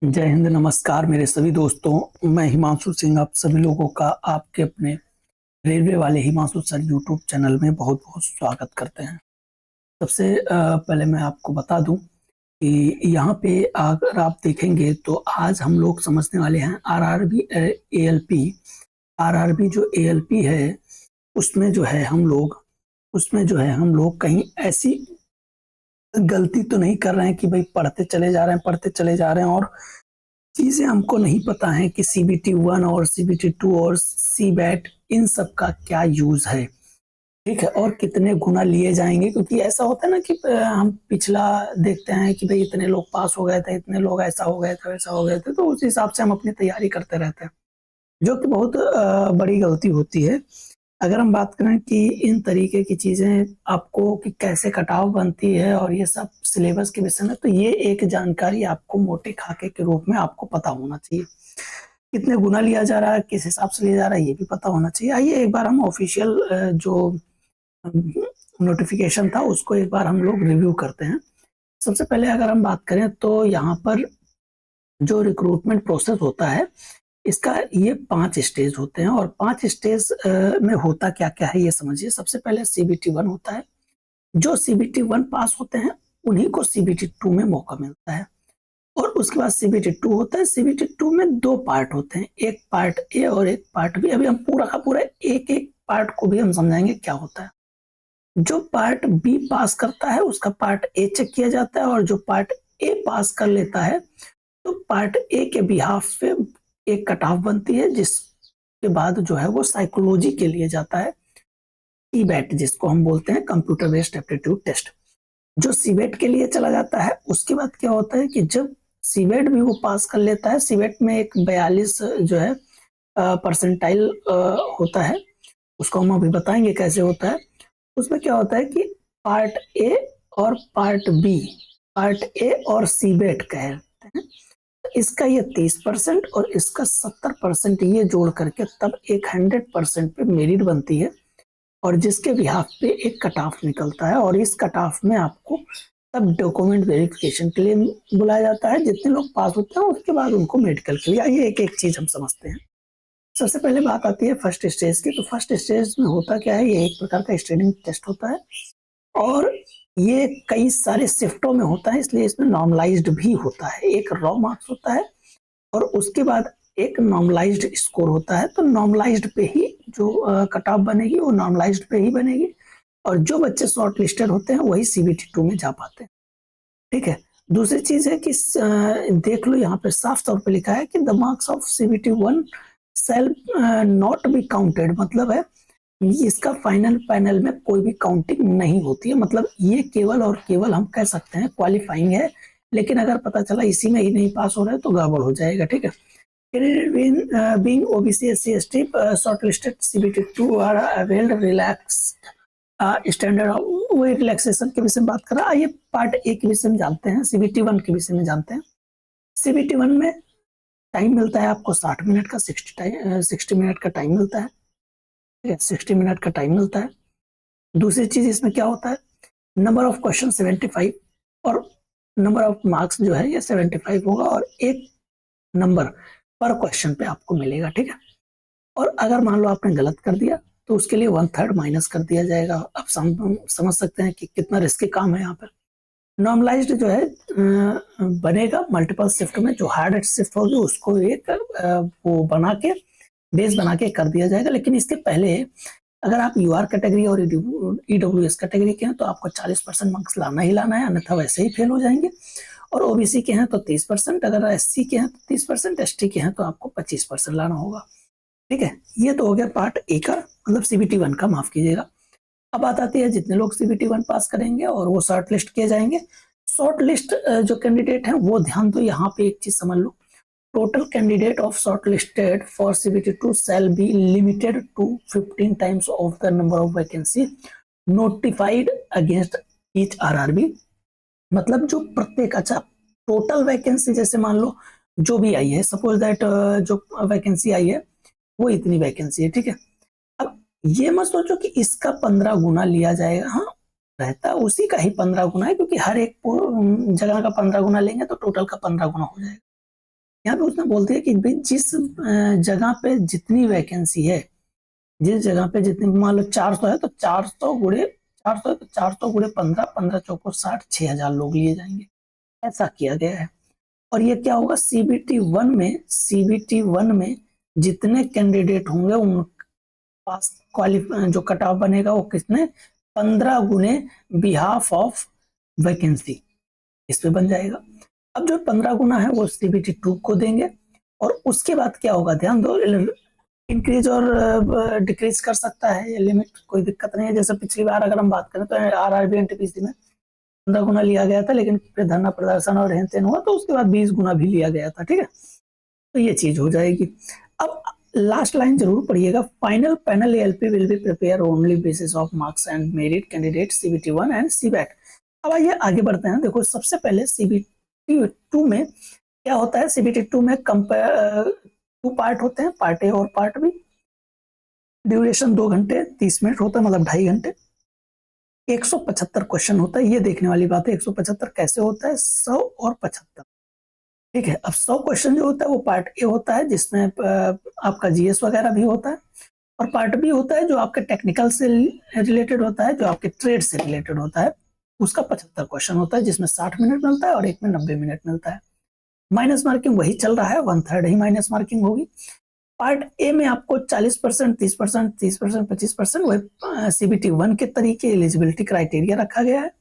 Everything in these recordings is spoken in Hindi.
जय हिंद, नमस्कार मेरे सभी दोस्तों। मैं हिमांशु सिंह आप सभी लोगों का आपके अपने रेलवे वाले हिमांशु सर यूट्यूब चैनल में बहुत-बहुत स्वागत करते हैं। सबसे पहले मैं आपको बता दूं कि यहाँ पे अगर आप देखेंगे तो आज हम लोग समझने वाले हैं आरआरबी एएलपी। आरआरबी जो एएलपी है उसमें जो है हम लोग कहीं ऐसी गलती तो नहीं कर रहे हैं कि भाई पढ़ते चले जा रहे हैं और चीज़ें हमको नहीं पता है कि सीबीटी 1 और सीबीटी 2 और सीबैट इन सब का क्या यूज़ है, ठीक है? और कितने गुना लिए जाएँगे, क्योंकि ऐसा होता है ना कि हम पिछला देखते हैं कि भई इतने लोग पास हो गए थे, इतने लोग ऐसा हो गए थे, वैसा हो गए थे, तो उस हिसाब से हम अपनी तैयारी करते रहते हैं, जो कि बहुत बड़ी गलती होती है। अगर हम बात करें कि इन तरीके की चीज़ें आपको कि कैसे कट-ऑफ बनती है और ये सब सिलेबस के विषय में, तो ये एक जानकारी आपको मोटे खाके के रूप में आपको पता होना चाहिए। कितने गुना लिया जा रहा है, किस हिसाब से लिया जा रहा है, ये भी पता होना चाहिए। आइए एक बार हम ऑफ़िशियल जो नोटिफ़िकेशन था उसको एक बार हम लोग रिव्यू करते हैं। सबसे पहले अगर हम बात करें तो यहाँ पर जो रिक्रूटमेंट प्रोसेस होता है, इसका ये 5 स्टेज होते हैं और 5 स्टेज में होता क्या-क्या है ये समझिए। सबसे पहले सीबीटी 1 होता है। जो सीबीटी 1 पास होते हैं, उन्हीं को सीबीटी 2 में मौका मिलता है। और उसके बाद सीबीटी 2 होता है। सीबीटी 2 में 2 पार्ट होते हैं, एक पार्ट ए और एक पार्ट बी। अभी हम पूरा का पूरा एक-एक पार्ट को भी हम समझाएँगे क्या होता है। जो पार्ट बी पास करता है उसका पार्ट ए चेक किया जाता है और जो पार्ट ए पास कर लेता है, तो पार्ट ए के बिहाफ पे एक कट ऑफ बनती है, जिसके बाद जो है वो साइकोलॉजी के लिए जाता है, सीबैट जिसको हम बोलते हैं, कंप्यूटर बेस्ड एप्टीट्यूड टेस्ट। जो सीबेट के लिए चला जाता है, उसके बाद क्या होता है कि जब सीबेट भी वो पास कर लेता है, सीबेट में एक 42 जो है परसेंटाइल होता है, उसको हम अभी बताएँगे कैसे होता है। उसमें क्या होता है कि पार्ट ए और पार्ट ए और सीबेट कहते हैं, इसका ये 30% और इसका 70% ये जोड़ करके तब एक 100% पे मेरिट बनती है और जिसके बिहाफ पे एक कट ऑफ निकलता है और इस कट ऑफ में आपको तब डॉक्यूमेंट वेरिफिकेशन के लिए बुलाया जाता है। जितने लोग पास होते हैं उसके बाद उनको मेडिकल के लिए। आइए एक-एक चीज़ हम समझते हैं। सबसे पहले बात आती है फर्स्ट स्टेज की। तो फर्स्ट स्टेज में होता क्या है, ये एक प्रकार का स्क्रीनिंग टेस्ट होता है और ये कई सारे शिफ्टों में होता है, इसलिए इसमें नॉर्मलाइज्ड भी होता है। एक रॉ मार्क्स होता है और उसके बाद एक नॉर्मलाइज्ड स्कोर होता है। तो नॉर्मलाइज्ड पे ही जो कट ऑफ बनेगी वो नॉर्मलाइज्ड पे ही बनेगी और जो बच्चे शॉर्ट लिस्टेड होते हैं वही सीबीटी 2 में जा पाते हैं, ठीक है? दूसरी चीज़ है कि देख लो यहाँ पे साफ तौर पे लिखा है कि the marks of CBT 1 shall not be counted. मतलब है इसका फाइनल पैनल में कोई भी काउंटिंग नहीं होती है। मतलब ये केवल और केवल हम कह सकते हैं क्वालिफाइंग है, लेकिन अगर पता चला इसी में ही नहीं पास हो रहा है तो गड़बड़ हो जाएगा, ठीक है? Being OBC, SC, ST, shortlisted CBT 2 are availed relaxed standard. वही रिलैक्सेशन के विषय में बात कर रहा है। आइए पार्ट ए के विषय में जानते हैं, सीबीटी 1 के विषय में जानते हैं। सीबीटी 1 में टाइम मिलता है आपको 60 मिनट का, 60 मिनट का टाइम मिलता है, ठीक है? 60 मिनट का टाइम मिलता है। दूसरी चीज़ इसमें क्या होता है, नंबर ऑफ क्वेश्चन 75 और नंबर ऑफ मार्क्स जो है ये 75 होगा और 1 नंबर पर क्वेश्चन पे आपको मिलेगा, ठीक है? और अगर मान लो आपने गलत कर दिया तो उसके लिए 1/3 माइनस कर दिया जाएगा। आप समझ सकते हैं कि कितना रिस्की काम है यहाँ पर। नॉर्मलाइज्ड जो है बनेगा मल्टीपल शिफ्ट में। जो हार्ड शिफ्ट होगी उसको एक वो बना के बेस बना के कर दिया जाएगा। लेकिन इसके पहले अगर आप यूआर कैटेगरी और ईडब्ल्यूएस कैटेगरी के हैं तो आपको 40% मार्क्स लाना ही लाना है, अन्यथा वैसे ही फेल हो जाएंगे। और ओबीसी के हैं तो 30%, अगर एससी के हैं तो 30%, एसटी के हैं तो आपको 25% लाना होगा, ठीक है? ये तो हो गया पार्ट ए का, मतलब सीबीटी 1 का, माफ कीजिएगा। अब बात आती है जितने लोग सीबीटी 1 पास करेंगे और वो शॉर्ट लिस्ट किए जाएंगे। शॉर्ट लिस्ट जो कैंडिडेट हैं वो ध्यान दो, यहाँ पे एक चीज समझ लो। Total candidate of short listed for CBT 2 shall be limited to 15 times of the number of vacancy notified against each RRB. मतलब जो प्रत्येक, अच्छा, टोटल वैकेंसी जैसे मान लो जो भी आई है, सपोज दैट जो वैकेंसी आई है वो इतनी वैकेंसी है, ठीक है? अब ये मत सोचो कि इसका 15 गुना लिया जाएगा। हाँ, रहता उसी का ही 15 गुना है, क्योंकि हर एक जगह का 15 गुना लेंगे तो टोटल का 15 गुना हो जाएगा। यहाँ पे उसने बोल दिया कि भाई जिस जगह पे जितनी वैकेंसी है, जिस जगह पे जितनी, मान लो 400 है तो 400 गुणे 400 है तो 400 गुणे 15, 15 चौको 60, 6000 लोग लिए जाएंगे। ऐसा किया गया है। और ये क्या होगा, सीबीटी 1 में जितने कैंडिडेट होंगे उन पास क्वालिफाई जो कट ऑफ बनेगा वो कितने, 15 गुने बिहाफ ऑफ वैकेंसी, इस पे बन जाएगा। अब जो 15 गुना है वो सीबीटी 2 को देंगे। और उसके बाद क्या होगा, ध्यान दो, इंक्रीज और डिक्रीज कर सकता है ये लिमिट, कोई दिक्कत नहीं है। जैसे पिछली बार अगर हम बात करें तो आरआरबी एनटीपीसी में 15 गुना लिया गया था, लेकिन फिर धरना प्रदर्शन और हेन तेन हुआ तो उसके बाद 20 गुना भी लिया गया था। ठीक है, तो ये चीज हो जाएगी। अब लास्ट लाइन जरूर पढ़िएगा, final panel ALP will be prepare only basis of marks and merit candidate CBT 1 and CBAT. अब आइए आगे बढ़ते हैं। देखो सबसे पहले सीबीटी 2 में क्या होता है, सीबीटी 2 में कंपेयर 2 पार्ट होते हैं, पार्ट ए और पार्ट बी। ड्यूरेशन 2 घंटे 30 मिनट होता है, मतलब 2.5 घंटे। 175 क्वेश्चन होता है। ये देखने वाली बात है 175 कैसे होता है, 100 और 75। ठीक है, अब 100 क्वेश्चन जो होता है वो पार्ट ए होता है, जिसमें आपका जीएस वगैरह भी होता है। और पार्ट बी होता है जो आपके टेक्निकल से रिलेटेड होता है, जो आपके ट्रेड से रिलेटेड होता है। उसका 75 क्वेश्चन होता है, जिसमें 60 मिनट मिलता है और एक में 90 मिनट मिलता है। माइनस मार्किंग वही चल रहा है, 1/3 ही माइनस मार्किंग होगी। पार्ट ए में आपको 40%, 30%, 30%, 25% वही सीबीटी 1 के तरीके एलिजिबिलिटी क्राइटेरिया रखा गया है।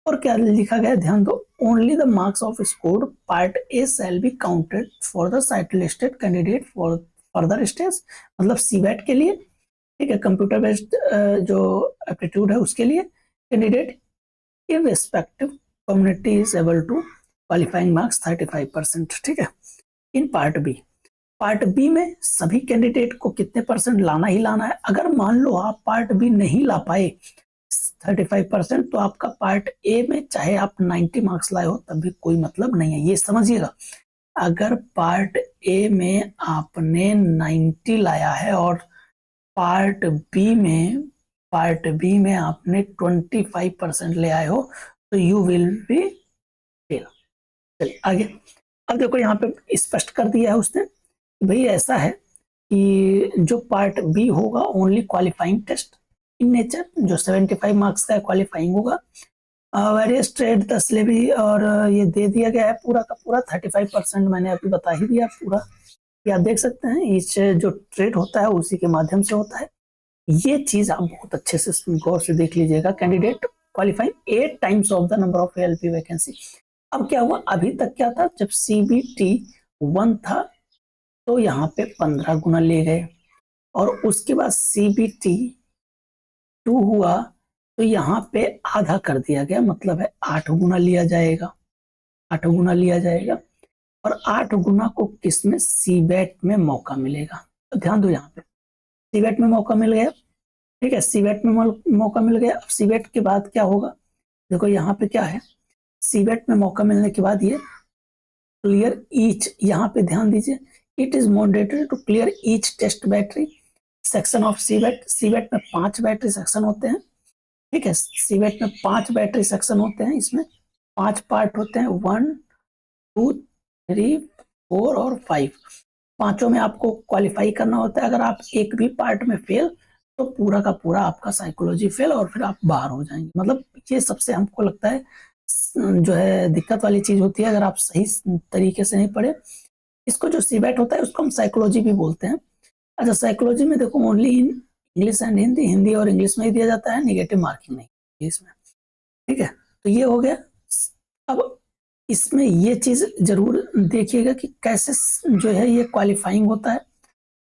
और क्या लिखा गया है, ध्यान दो, only the marks off score part A shall be counted for the site listed candidate for further stage, मतलब सीबैट के लिए। ठीक है, कंप्यूटर बेस्ड जो एप्टीट्यूड है उसके लिए candidate irrespective community is able to qualifying marks 35%। ठीक है, इन पार्ट बी में सभी कैंडिडेट को कितने परसेंट लाना ही लाना है। अगर मान लो आप पार्ट बी नहीं ला पाए 35%, तो आपका पार्ट ए में चाहे आप 90 मार्क्स लाए हो तब भी कोई मतलब नहीं है, ये समझिएगा। अगर पार्ट ए में आपने 90 लाया है और पार्ट बी में आपने 25% ले आए हो तो यू विल बी फेल। चलिए आगे। अब देखो यहाँ पे स्पष्ट कर दिया है उसने, भाई ऐसा है कि जो पार्ट बी होगा only qualifying test in nature, जो 75 मार्क्स का क्वालिफाइंग होगा। वेरियस ट्रेड तस्लेबी, और ये दे दिया गया है पूरा का पूरा 35%, मैंने अभी बता ही दिया पूरा। ये आप देख सकते हैं, इस जो ट्रेड होता है उसी के माध्यम से होता है। ये चीज आप बहुत अच्छे से गौर से देख लीजिएगा। Candidate qualifying 8 times of the number of ALP vacancy. अब क्या हुआ, अभी तक क्या था, जब सीबीटी 1 था तो यहाँ पे 15 गुना ले गए, और उसके बाद सीबीटी 2 हुआ तो यहाँ पे आधा कर दिया गया, मतलब है 8 गुना लिया जाएगा, 8 गुना लिया जाएगा। और 8 गुना को किसमें, सीबैट में मौका मिलेगा। तो ध्यान दो, यहाँ पे सीबैट में मौका मिल गया। ठीक है, सीबैट में मौका मिल गया। अब सीबैट के बाद क्या होगा, देखो यहाँ पे क्या है, सीबैट में मौका मिलने के बाद ये क्लियर ईच, यहाँ पे ध्यान दीजिए, it is mandatory to clear each test battery section of CBAT. CBAT में 5 बैटरी सेक्शन होते हैं। ठीक है, सीबैट में 5 बैटरी सेक्शन होते हैं, इसमें 5 पार्ट होते हैं, 1, 2, 3, 4 और 5। पांचों में आपको क्वालिफाई करना होता है। अगर आप एक भी पार्ट में फेल तो पूरा का पूरा आपका साइकोलॉजी फेल, और फिर आप बाहर हो जाएंगे। मतलब ये सबसे हमको लगता है जो है दिक्कत वाली चीज होती है, अगर आप सही तरीके से नहीं पढ़े। इसको जो सीबैट होता है उसको हम साइकोलॉजी भी बोलते हैं। अच्छा, साइकोलॉजी में देखो only in English and Hindi, Hindi और इंग्लिश में ही दिया जाता है, निगेटिव मार्किंग नहीं इसमें। ठीक है, तो ये हो गया। अब इसमें ये चीज जरूर देखिएगा कि कैसे जो है ये क्वालिफाइंग होता है।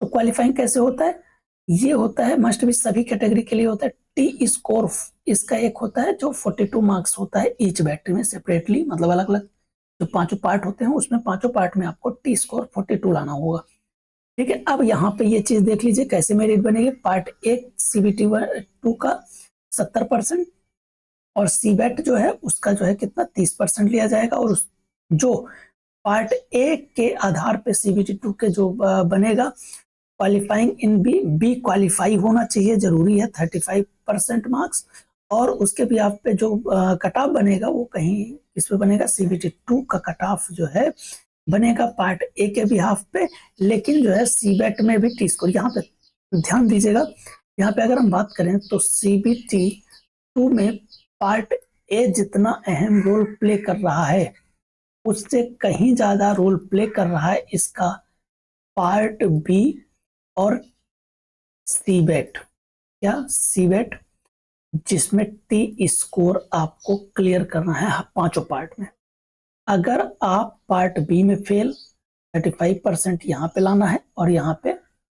तो क्वालिफाइंग कैसे होता है, ये होता है मस्ट भी सभी कैटेगरी के लिए होता है। टी स्कोर इसका एक होता है जो 42 मार्क्स होता है ईच बैटरी में सेपरेटली, मतलब अलग अलग जो पांचों पार्ट होते हैं उसमें पांचों पार्ट में आपको टी स्कोर 42 लाना होगा। ठीक है, अब यहाँ पे ये चीज देख लीजिए कैसे मेरिट बनेगी। पार्ट ए सीबीटी 2 का 70%, और सीबैट जो है उसका जो है कितना 30% लिया जाएगा। और जो पार्ट ए के आधार पे सीबीटी 2 के जो बनेगा क्वालिफाइंग इन बी क्वालिफाई होना चाहिए, जरूरी है 35% मार्क्स। और उसके भी आप पे जो कट ऑफ बनेगा वो कहीं इस पे बनेगा, सीबीटी 2 का कट ऑफ जो है बनेगा पार्ट ए के बिहाफ पे, लेकिन जो है सीबेट में भी टी स्कोर, यहाँ पे ध्यान दीजिएगा, यहाँ पे अगर हम बात करें तो सीबीटी 2 में पार्ट ए जितना अहम रोल प्ले कर रहा है उससे कहीं ज्यादा रोल प्ले कर रहा है इसका पार्ट बी और सीबेट। क्या? सीबेट, जिसमें टी स्कोर आपको क्लियर करना है पांचों पार्ट में। अगर आप पार्ट बी में फेल, 35% यहाँ पे लाना है और यहाँ पे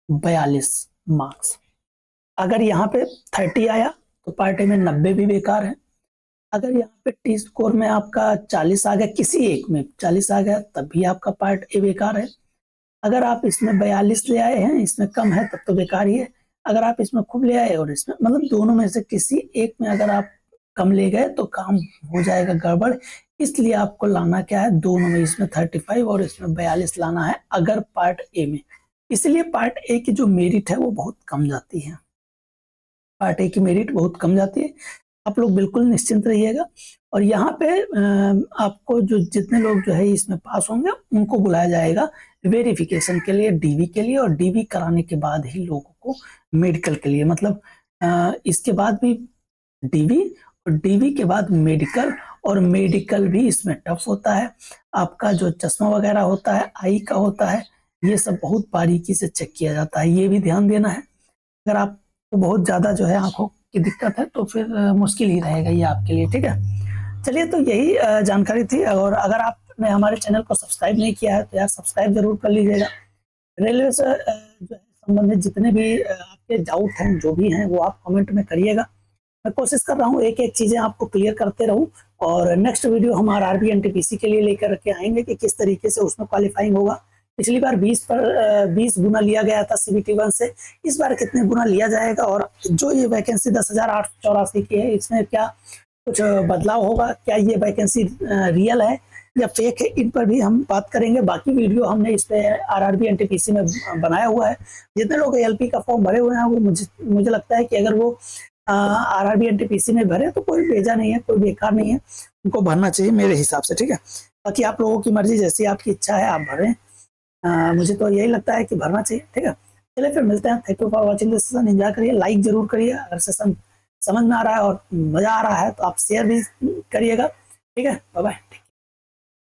42 मार्क्स। अगर यहाँ पे 30 आया तो पार्ट ए में 90 भी बेकार है। अगर यहाँ पे टी स्कोर में आपका 40 आ गया, किसी एक में 40 आ गया, तब भी आपका पार्ट ए बेकार है। अगर आप इसमें 42 ले आए हैं, इसमें कम है, तब तो बेकार ही है। अगर आप इसमें खूब ले आए और इसमें, मतलब दोनों में से किसी एक में अगर आप कम ले गए तो काम हो जाएगा गड़बड़। इसलिए आपको लाना क्या है, दोनों में, इसमें 35 और इसमें 42 लाना है अगर पार्ट ए में। इसलिए पार्ट ए की जो मेरिट है वो बहुत कम जाती है, पार्ट ए की मेरिट बहुत कम जाती है। आप लोग बिल्कुल निश्चिंत रहिएगा। और यहाँ पे आपको जो जितने लोग जो है इसमें पास होंगे उनको बुलाया जाएगा वेरिफिकेशन के लिए, डीवी के लिए, और डीवी कराने के बाद ही लोगों को मेडिकल के लिए, मतलब इसके बाद भी डीवी और डीवी के बाद मेडिकल, और मेडिकल भी इसमें टफ होता है। आपका जो चश्मा वगैरह होता है, आई का होता है, ये सब बहुत बारीकी से चेक किया जाता है, ये भी ध्यान देना है। अगर आपको बहुत ज्यादा जो है आंखों की दिक्कत है तो फिर मुश्किल ही रहेगा ये आपके लिए, ठीक है। चलिए, तो यही जानकारी थी। और अगर आपने हमारे चैनल को सब्सक्राइब नहीं किया है तो यार सब्सक्राइब जरूर कर लीजिएगा। रेलवे से जो है संबंधित जितने भी आपके डाउट हैं, जो भी हैं, वो आप कमेंट में करिएगा। मैं कोशिश कर रहा हूँ एक एक चीजें आपको क्लियर करते रहूं। और नेक्स्ट वीडियो हम आरआरबी एनटीपीसी के लिए लेकर के आएंगे कि किस तरीके से उसमें क्वालिफाइंग होगा। पिछली बार 20 गुना लिया गया था सीबीटी 1 से, इस बार कितने गुना लिया जाएगा, और जो ये वैकेंसी 10,884 की है, इसमें क्या कुछ बदलाव होगा, क्या ये वैकेंसी रियल है या फेक है, इन पर भी हम बात करेंगे। बाकी वीडियो हमने इस पे आरआरबी एनटीपीसी में बनाया हुआ है। जितने लोग एलपी का फॉर्म भरे हुए हैं वो मुझे लगता है कि अगर वो आरआरबी एनटीपीसी में भरे तो कोई बेजा नहीं है, कोई बेकार नहीं है, उनको भरना चाहिए मेरे हिसाब से, ठीक है। बाकी आप लोगों की मर्जी, जैसी आपकी इच्छा है आप भरें। मुझे तो यही लगता है कि भरना चाहिए, ठीक है। चलिए फिर मिलते हैं। Thank you for watching this session. Enjoy करिए, लाइक जरूर करिए अगर सेशन समझ में आ रहा है और मजा आ रहा है तो आप शेयर भी करिएगा, ठीक है। Bye bye.